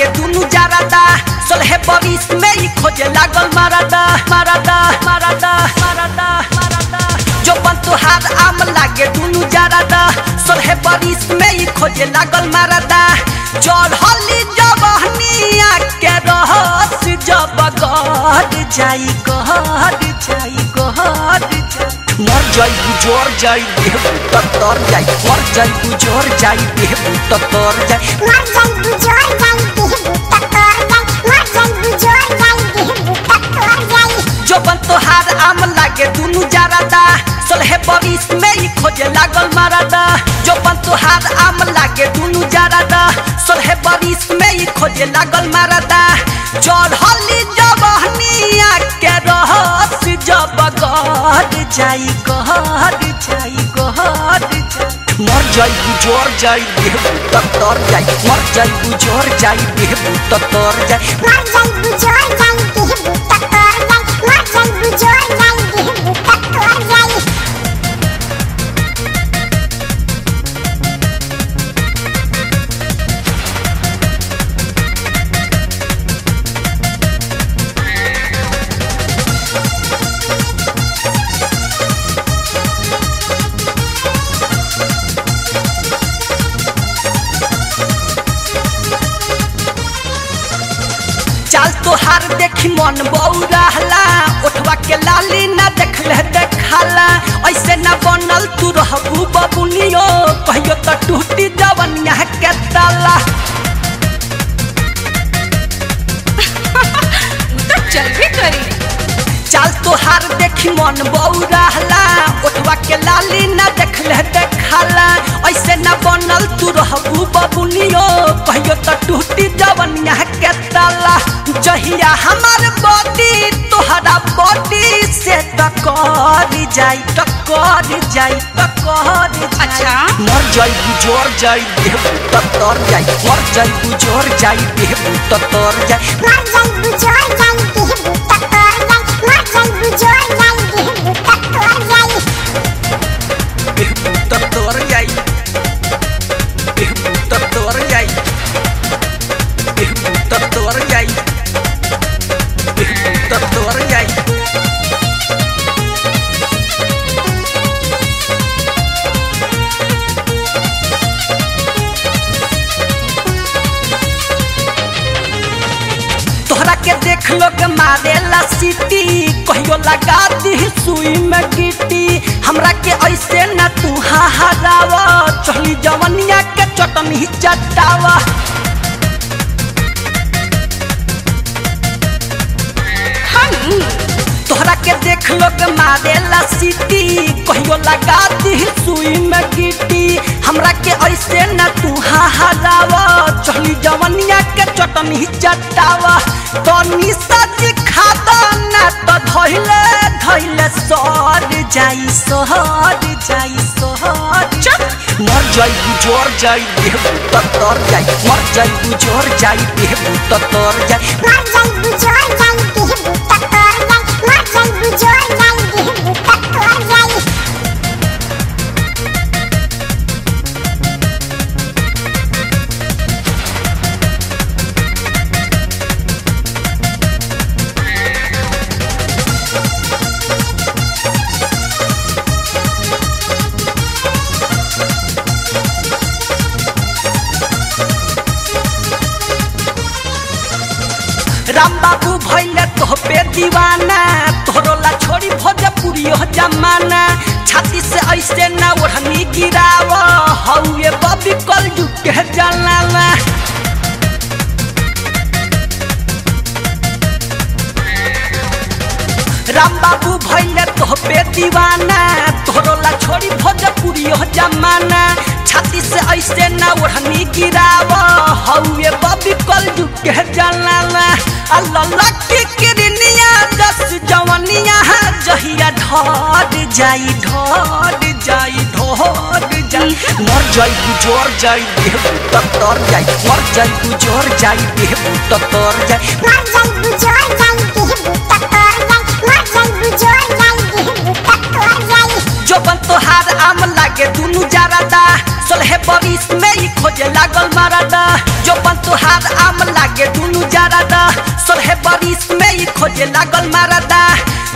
लागे दुनु जारादा सोलह बरिस में ही खोजे लागल मारादा मारादा मारादा मारादा मारादा जो बन तुहार आम लागे दुनु जारादा सोलह बरिस में ही खोजे लागल मारादा चढ़ली जवानिया के रहस जब गहर जाई गहर जाई गहर जाई मर जाई गुजर जाई देह तर जाई मर जाई गुजर जाई देह तर जाई मर जाई गुजर जाई देह तर जाई मर जाई गुजर जाई देह तर जाई जो बन तोहार आम लागे दुनु जारादा सोलह बरिस में ही खोजे लागल मारादा जो बन तोहार आम लागे दुनु जारादा सोलह बरिस में ही खोजे लागल मारादा चढ़ली जवानिया के रहस जब गहर जाई गहर जाई गहर जाई मर जाई गुजर जाई देह तर जाई मर जाई गुजर जाई देह तर जाई मर जाई गुजर जाई देह तर जाई मर जाई गुजर जाई देह तर जाई चाल तोहार देखी मन बौराहला ओठवा के लाली ना देखले देखाला ऐसे ना बनल तू रहबू बबुनियो कहियो तो टूटी जवनिया के ताला तो चल भी करी चाल तोहार देखी मन बौराहला ओठवा के लाली ना देखले देखाला ऐसे ना बनल तू रहबू बबुनियो कहियो तो टूटी जवनिया के ताला जहिया हमार बॉडी तोहरा बॉडी से टकर जाई टकर जाई टकर जाई अच्छा मर जाई गुजर जाई देह तर जाई मर जाई गुजर जाई देह तर जाई मर जाई गुजर जाई देह तर जाई मर जाई गुजर जाई देह तर जाई देह तर जाई देह तर जाई देह तर जाई देह तर जाई तोहरा के देख लोग मारेला सीटी कहियो लगा दी सुई में गिट्टी हमरा के ऐसे ना तू हरावा चढ़ली जवनिया के चटनी चटावा तोहरा के देख लोग मारेला सीटी कहियो लगा दी सुई में गिट्टी हमरा के ऐसे ना तू हरावा चढ़ली जवनिया के चटनी चटावा तो निशा खाता ना तो धइले धइले सर जाई सहर जाई सहर मर जाई गुजर जाई देह तर जाई मर जाई गुजर जाई देह तर जाई मर जाई गुजर जाई देह तर जाई मर जाई गुजर जाई देह तर जाई राम बाबू भइले तो पे दीवाना तोहरो ला छोड़ी भोजपुरी हो जमाना छाती से ऐसे ना ओढ़नी गिराव हौए बबी कल के जलाला राम बाबू भइले तो पे दीवाना तोहरो ला छोड़ी भोजपुरी हो जमाना छाती से ऐसे ना ओढ़नी गिराव हौए बबी कल के जलाला अल्लाह की किरनिया दस जवनिया जहिया ढर जाई मर जाई गुजर जाई देह तर जाई मर जाई गुजर जाई देह तर जाई मर जाई गुजर जाई देह तर जाई मर जाई गुजर जाई देह तर जाई जो बन तोहार आम लागे दुनु जारादा सोलह बरिस में ही खोजे लागल मारादा जो बन तुहार आम लागे दुनु जरादा सोलह बरिस में ही खोजे लागल मारदा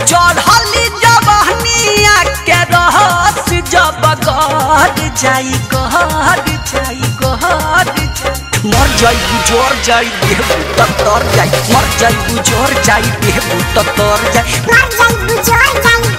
चढ़ली जवानिया के रहस जब गहर जाई मर जाई गुजर जाई देहबू त तर जाई मर जाई गुजर जाई देहबू त तर जाई मर जाई गुजर जाई